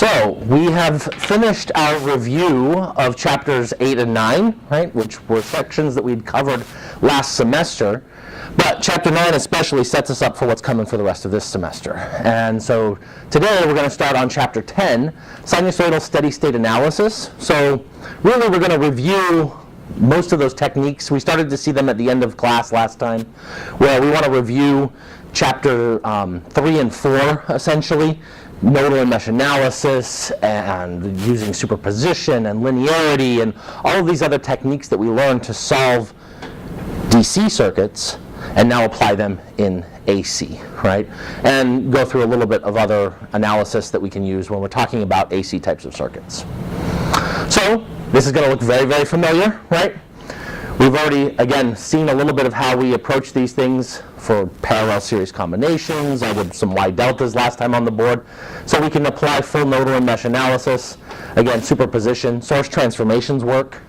So we have finished our review of chapters 8 and 9, right, which were sections that we'd covered last semester. But chapter 9 especially sets us up for what's coming for the rest of this semester. And so today we're going to start on chapter 10, Sinusoidal Steady State Analysis. So really we're going to review most of those techniques. We started to see them at the end of class last time, where we want to review chapter 3 and 4 essentially. Nodal and mesh analysis, and using superposition and linearity, and all of these other techniques that we learned to solve DC circuits, and now apply them in AC, right? And go through a little bit of other analysis that we can use when we're talking about AC types of circuits. So this is going to look very, very familiar, right? We've already, again, seen a little bit of how we approach these things for parallel series combinations. I did some Y deltas last time on the board. So we can apply full nodal and mesh analysis. Again, superposition, source transformations work.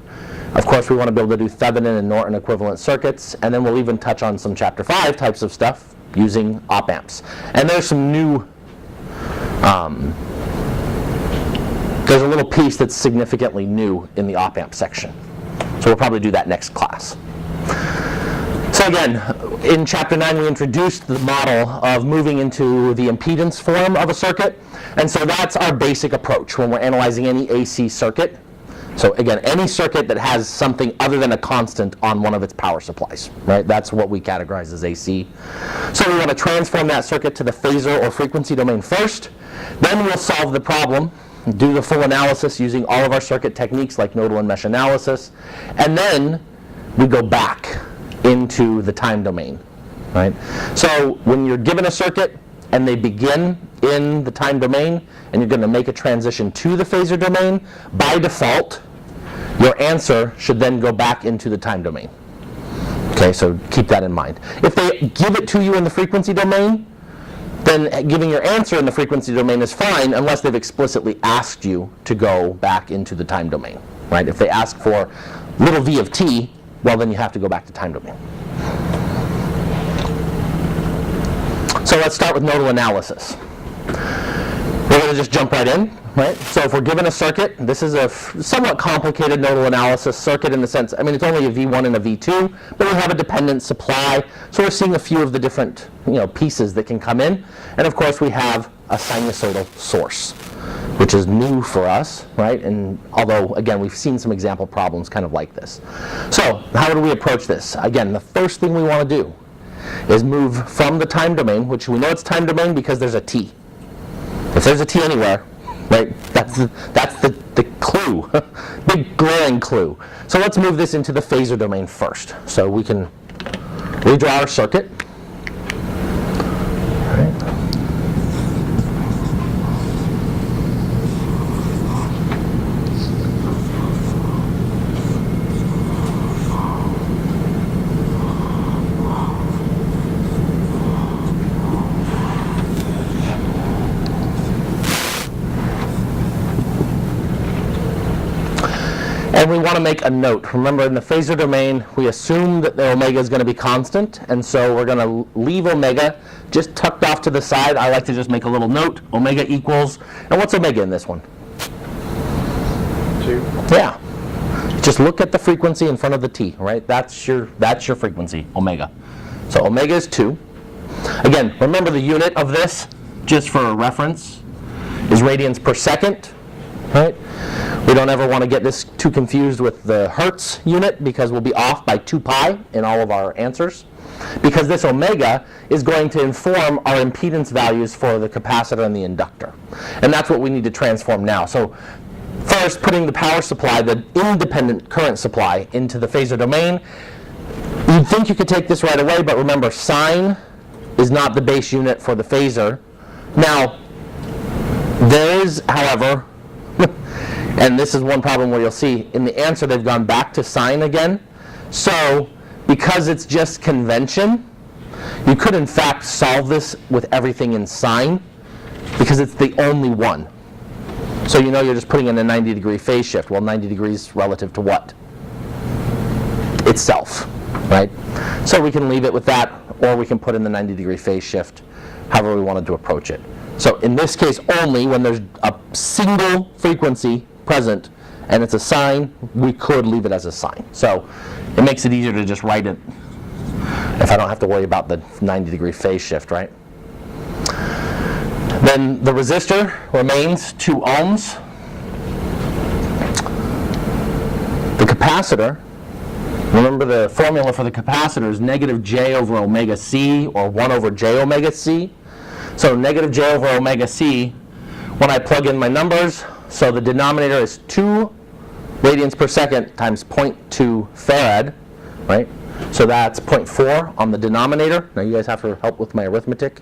Of course, we want to be able to do Thevenin and Norton equivalent circuits. And then we'll even touch on some chapter 5 types of stuff using op amps. And there's some new, there's a little piece that's significantly new in the op amp section. So we'll probably do that next class. So again, in chapter 9 we introduced the model of moving into the impedance form of a circuit. And so that's our basic approach when we're analyzing any AC circuit. So again, any circuit that has something other than a constant on one of its power supplies, right? That's what we categorize as AC. So we want to transform that circuit to the phasor or frequency domain first. Then we'll solve the problem, do the full analysis using all of our circuit techniques like nodal and mesh analysis, and then we go back into the time domain, right? So when you're given a circuit and they begin in the time domain and you're going to make a transition to the phasor domain, by default your answer should then go back into the time domain. Okay, so keep that in mind. If they give it to you in the frequency domain, then giving your answer in the frequency domain is fine unless they've explicitly asked you to go back into the time domain, right? If they ask for little v of t, well then you have to go back to time domain. So let's start with nodal analysis. We're going to just jump right in, right? So if we're given a circuit, this is a somewhat complicated nodal analysis circuit in the sense, I mean, it's only a V1 and a V2, but we have a dependent supply. So we're seeing a few of the different, pieces that can come in. And of course, we have a sinusoidal source, which is new for us, right? And although, again, we've seen some example problems kind of like this. So how do we approach this? Again, the first thing we want to do is move from the time domain, which we know it's time domain because there's a t. If there's a t anywhere, right, that's the clue, big glaring clue. So let's move this into the phasor domain first. So we can redraw our circuit. And we want to make a note. Remember, in the phasor domain, we assume that the omega is going to be constant, and so we're going to leave omega just tucked off to the side. I like to just make a little note. Omega equals, and what's omega in this one? 2. Yeah. Just look at the frequency in front of the t, right? That's your frequency, omega. So omega is 2. Again, remember the unit of this, just for reference, is radians per second, right? We don't ever want to get this too confused with the Hertz unit because we'll be off by 2 pi in all of our answers. Because this omega is going to inform our impedance values for the capacitor and the inductor. And that's what we need to transform now. So first, putting the power supply, the independent current supply, into the phasor domain. You'd think you could take this right away, but remember, sine is not the base unit for the phasor. Now, there is, however, and this is one problem where you'll see in the answer they've gone back to sine again. So because it's just convention, you could in fact solve this with everything in sine because it's the only one. So you're just putting in a 90-degree phase shift. Well, 90 degrees relative to what? Itself, right? So we can leave it with that, or we can put in the 90-degree phase shift, however we wanted to approach it. So in this case only, when there's a single frequency present and it's a sine, we could leave it as a sine. So it makes it easier to just write it if I don't have to worry about the 90-degree phase shift, right? Then the resistor remains 2 ohms. The capacitor, remember the formula for the capacitor is negative J over omega C, or 1 over J omega C. So negative J over omega C, when I plug in my numbers, so the denominator is 2 radians per second times 0.2 farad, right? So that's 0.4 on the denominator. Now you guys have to help with my arithmetic.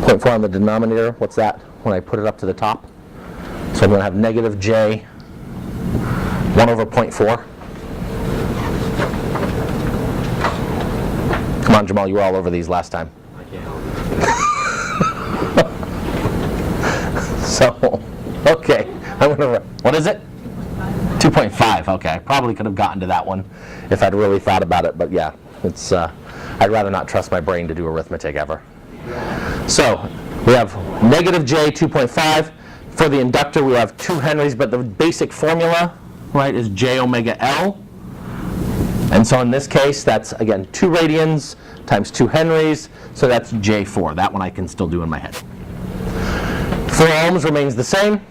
0.4 on the denominator, what's that when I put it up to the top? So I'm going to have negative J 1 over 0.4. Come on, Jamal, you were all over these last time. I can't help it. So, okay, I'm going to, what is it? 2.5, okay. I probably could have gotten to that one if I'd really thought about it, but yeah, it's, I'd rather not trust my brain to do arithmetic ever. So, we have negative J 2.5. For the inductor, we have 2 henries, but the basic formula, right, is J omega L. And so in this case, that's, again, 2 radians times 2 henries, so that's J4. That one I can still do in my head. 4 ohms remains the same.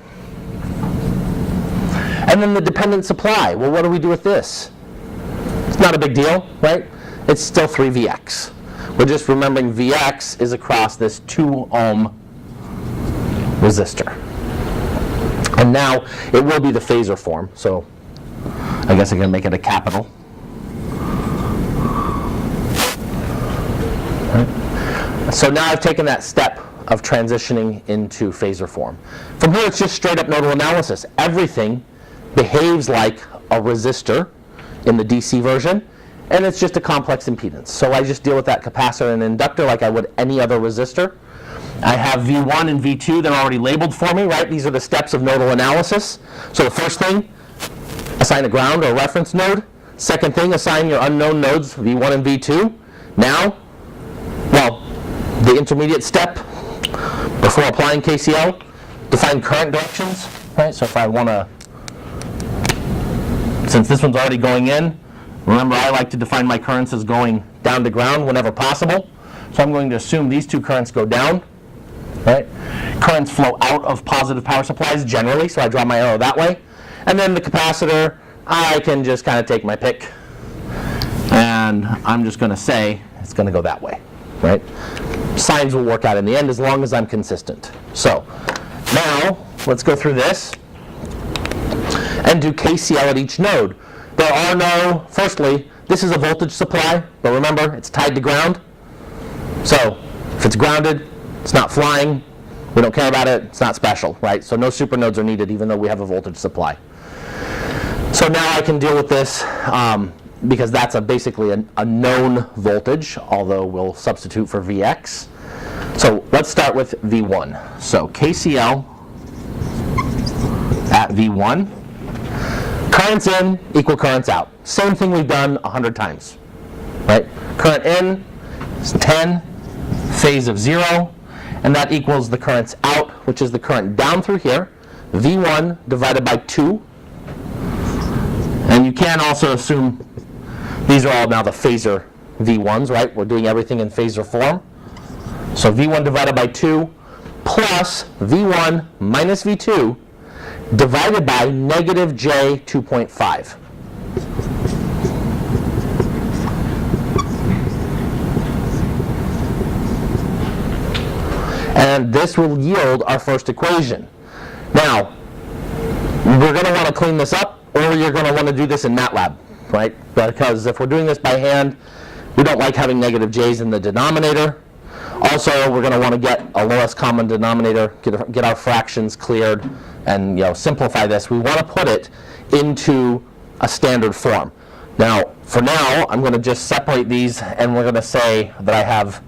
And then the dependent supply. Well, what do we do with this? It's not a big deal, right? It's still 3Vx. We're just remembering Vx is across this 2 ohm resistor. And now it will be the phasor form, so I guess I'm going to make it a capital. Right. So now I've taken that step of transitioning into phasor form. From here it's just straight up nodal analysis. Everything behaves like a resistor in the DC version, and it's just a complex impedance. So I just deal with that capacitor and inductor like I would any other resistor. I have V1 and V2, they're already labeled for me, right? These are the steps of nodal analysis. So the first thing, assign a ground or reference node. Second thing, assign your unknown nodes, V1 and V2. Now, well, the intermediate step before applying KCl, define current directions, right? So if I want to, since this one's already going in, remember I like to define my currents as going down to ground whenever possible. So I'm going to assume these 2 currents go down, right? Currents flow out of positive power supplies generally, so I draw my arrow that way. And then the capacitor, I can just kind of take my pick, and I'm just going to say it's going to go that way, right? Signs will work out in the end as long as I'm consistent. So now let's go through this and do KCl at each node. There are no, firstly, this is a voltage supply, but remember, it's tied to ground. So if it's grounded, it's not flying, we don't care about it, it's not special, right? So no supernodes are needed even though we have a voltage supply. So now I can deal with this because that's basically a known voltage, although we'll substitute for Vx. So let's start with V1. So KCl at V1. Currents in equal currents out. Same thing we've done 100 times, right? Current in is 10, phase of 0, and that equals the currents out, which is the current down through here, V1 divided by 2. And you can also assume these are all now the phasor V1s, right? We're doing everything in phasor form. So V1 divided by 2 plus V1 minus V2 divided by negative J 2.5. And this will yield our first equation. Now, we're going to want to clean this up, or you're going to want to do this in MATLAB, right? Because if we're doing this by hand, we don't like having negative J's in the denominator. Also, we're going to want to get a lowest common denominator, get our fractions cleared, and simplify this. We want to put it into a standard form. Now, for now, I'm going to just separate these, and we're going to say that I have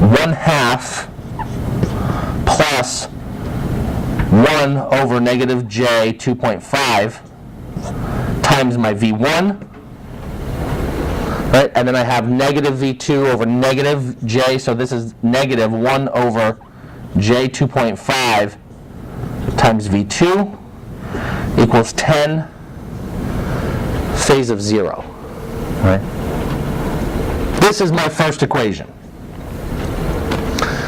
1/2 plus 1 over negative J 2.5 times my V1. Right? And then I have negative V2 over negative J, so this is negative 1 over J 2.5 times V2 equals 10 phase of 0. Right? This is my first equation.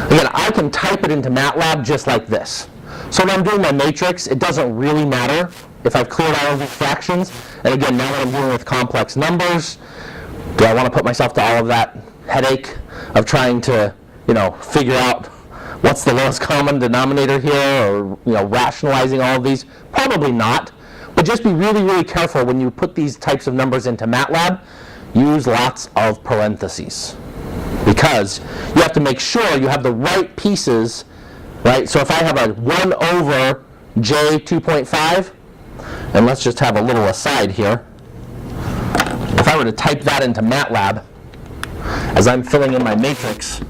Again, I can type it into MATLAB just like this. So when I'm doing my matrix, it doesn't really matter if I've cleared all of these fractions. And again, now that I'm dealing with complex numbers, do I want to put myself to all of that headache of trying to, figure out what's the lowest common denominator here, or rationalizing all of these? Probably not. But just be really, really careful when you put these types of numbers into MATLAB. Use lots of parentheses, because you have to make sure you have the right pieces, right? So if I have a 1 over J2.5, and let's just have a little aside here. If I were to type that into MATLAB as I'm filling in my matrix,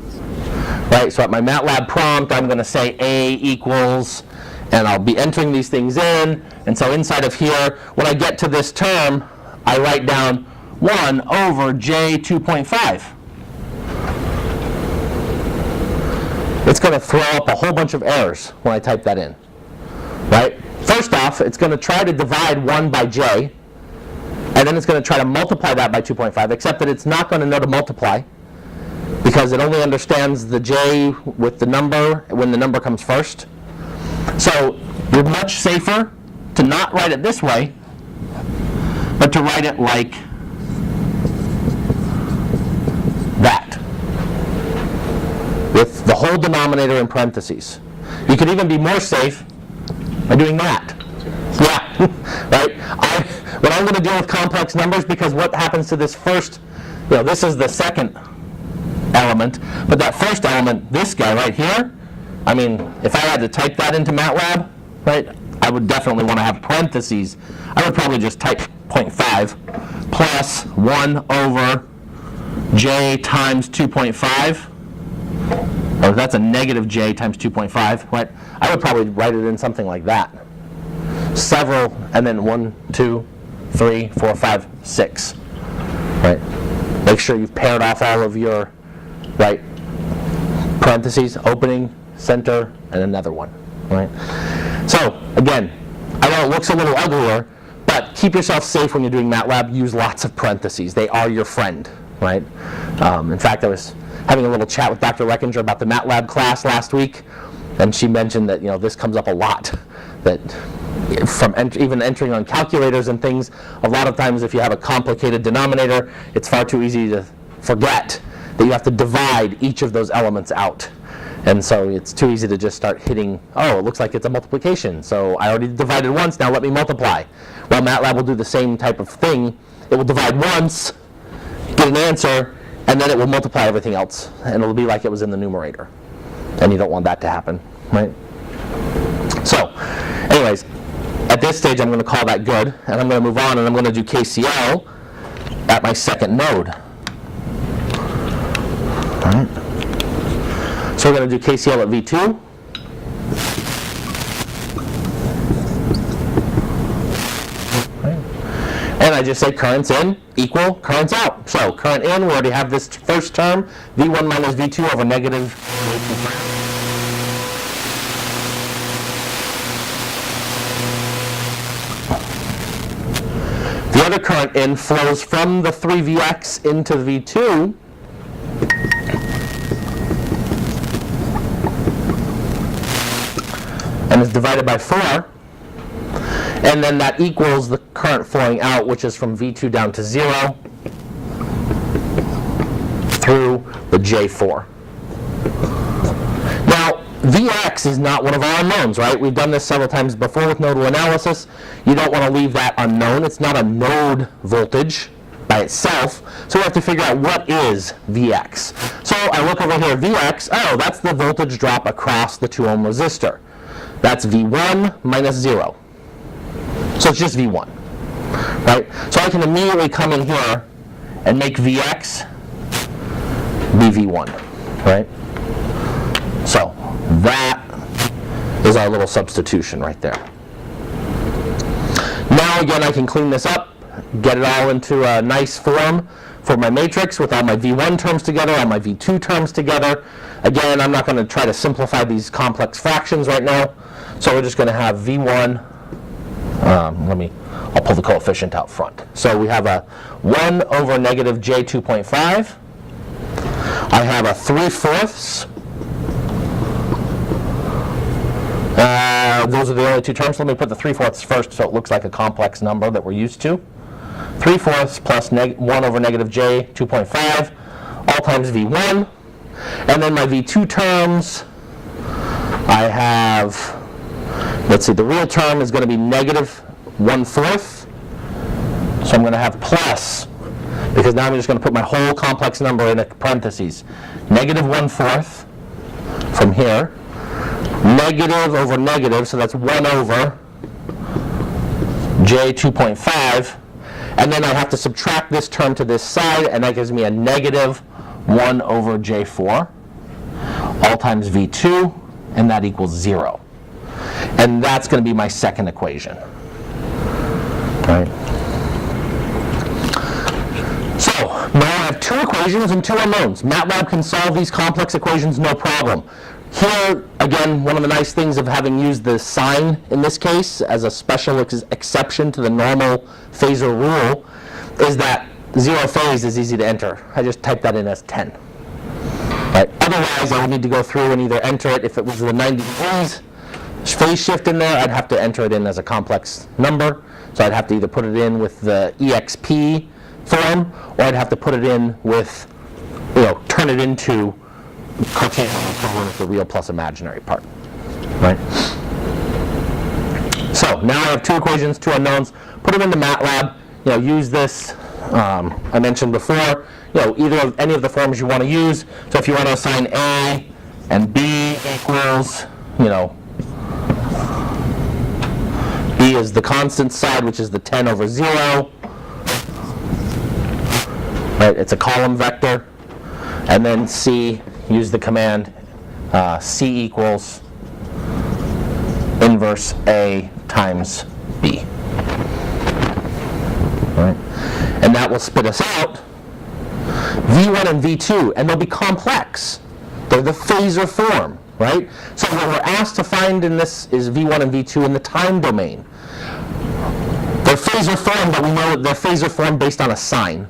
right? So at my MATLAB prompt, I'm going to say A equals, and I'll be entering these things in. And so inside of here, when I get to this term, I write down 1 over J2.5. It's going to throw up a whole bunch of errors when I type that in, right? First off, it's going to try to divide 1 by J, and then it's going to try to multiply that by 2.5, except that it's not going to know to multiply, because it only understands the J with the number when the number comes first. So you're much safer to not write it this way, but to write it like that, with the whole denominator in parentheses. You could even be more safe by doing that. Yeah, right? When I'm going to deal with complex numbers, because what happens to this first, this is the second element, but that first element, this guy right here, I mean, if I had to type that into MATLAB, right, I would definitely want to have parentheses. I would probably just type 0.5 plus 1 over J times 2.5, or that's a negative J times 2.5, right? I would probably write it in something like that. Several, and then 1, 2, 3, 4, 5, 6, right? Make sure you've paired off all of your, right, parentheses, opening, center, and another one, right? So, again, I know it looks a little uglier, but keep yourself safe when you're doing MATLAB. Use lots of parentheses. They are your friend, right? In fact, I was having a little chat with Dr. Leckinger about the MATLAB class last week, and she mentioned that this comes up a lot, that from even entering on calculators and things, a lot of times if you have a complicated denominator, it's far too easy to forget that you have to divide each of those elements out. And so it's too easy to just start hitting, oh, it looks like it's a multiplication, so I already divided once, now let me multiply. Well, MATLAB will do the same type of thing. It will divide once, get an answer, and then it will multiply everything else, and it'll be like it was in the numerator. And you don't want that to happen, right? So, anyways, at this stage I'm going to call that good, and I'm going to move on, and I'm going to do KCL at my second node. All right. So we're going to do KCL at V2. Right. And I just say currents in equal currents out. So current in, we already have this first term, V1 minus V2 over negative. The other current in flows from the 3Vx into V2. And is divided by 4, and then that equals the current flowing out, which is from V2 down to 0 through the J4. Now, Vx is not one of our unknowns, right? We've done this several times before with nodal analysis. You don't want to leave that unknown. It's not a node voltage by itself, so we have to figure out what is Vx. So I look over here, Vx, oh, that's the voltage drop across the 2 ohm resistor. That's V1 minus 0. So it's just V1, right? So I can immediately come in here and make Vx be V1, right? So that is our little substitution right there. Now again, I can clean this up, get it all into a nice form for my matrix with all my V1 terms together, all my V2 terms together. Again, I'm not going to try to simplify these complex fractions right now. So we're just going to have V1. I'll pull the coefficient out front. So we have a 1 over negative J2.5. I have a 3/4. Those are the only two terms. Let me put the 3/4 first so it looks like a complex number that we're used to. 3/4 plus 1 over negative J2.5, all times V1. And then my V2 terms, I have, let's see, the real term is going to be negative 1/4. So I'm going to have plus, because now I'm just going to put my whole complex number in parentheses. Negative 1/4 from here. Negative over negative, so that's 1 over J2.5. And then I have to subtract this term to this side, and that gives me a negative 1 over J4, all times V2, and that equals 0. And that's going to be my second equation. Right. So now I have two equations and two unknowns. MATLAB can solve these complex equations no problem. Here, again, one of the nice things of having used the sign in this case as a special exception to the normal phasor rule is that 0 phase is easy to enter. I just type that in as 10. Right. Otherwise, I would need to go through and either enter it, if it was the 90 degrees phase shift in there, I'd have to enter it in as a complex number. So I'd have to either put it in with the EXP form, or I'd have to put it in with, turn it into Cartesian equivalent of the real plus imaginary part, right? So now I have two equations, two unknowns. Put them into MATLAB. Use this. I mentioned before. Either of any of the forms you want to use. So if you want to assign A and B equals, B is the constant side, which is the 10 over 0. Right? It's a column vector. And then C. Use the command C equals inverse A times B. Right? And that will spit us out V1 and V2, and they'll be complex. They're the phasor form, right? So what we're asked to find in this is V1 and V2 in the time domain. They're phasor form, but we know that they're phasor form based on a sign.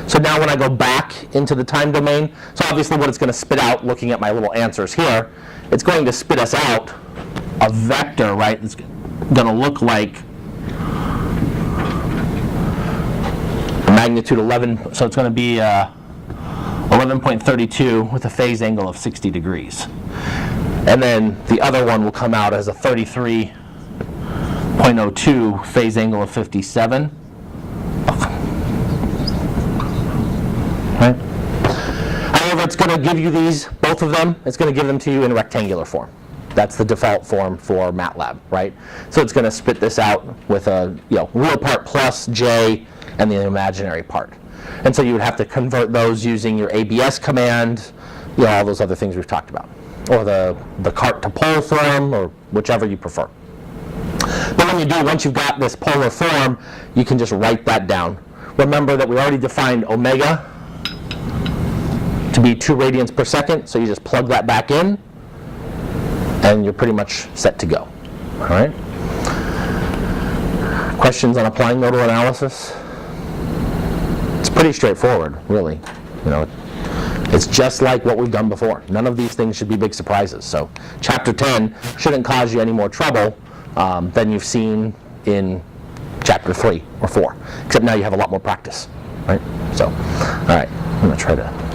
So now when I go back into the time domain, so obviously what it's going to spit out, looking at my little answers here, it's going to spit us out a vector, right? It's going to look like magnitude 11, so it's going to be 11.32 with a phase angle of 60 degrees. And then the other one will come out as a 33.02 phase angle of 57. Right? However, it's going to give you these, both of them, it's going to give them to you in rectangular form. That's the default form for MATLAB, right? So it's going to spit this out with a real part plus J and the imaginary part. And so you would have to convert those using your ABS command, all those other things we've talked about. Or the cart to pole form, or whichever you prefer. But when you do, once you've got this polar form, you can just write that down. Remember that we already defined omega to be 2 radians per second, so you just plug that back in, and you're pretty much set to go. All right? Questions on applying nodal analysis? It's pretty straightforward, really. It's just like what we've done before. None of these things should be big surprises. So Chapter 10 shouldn't cause you any more trouble than you've seen in Chapter 3 or 4, except now you have a lot more practice. Right? So, all right, I'm going to try to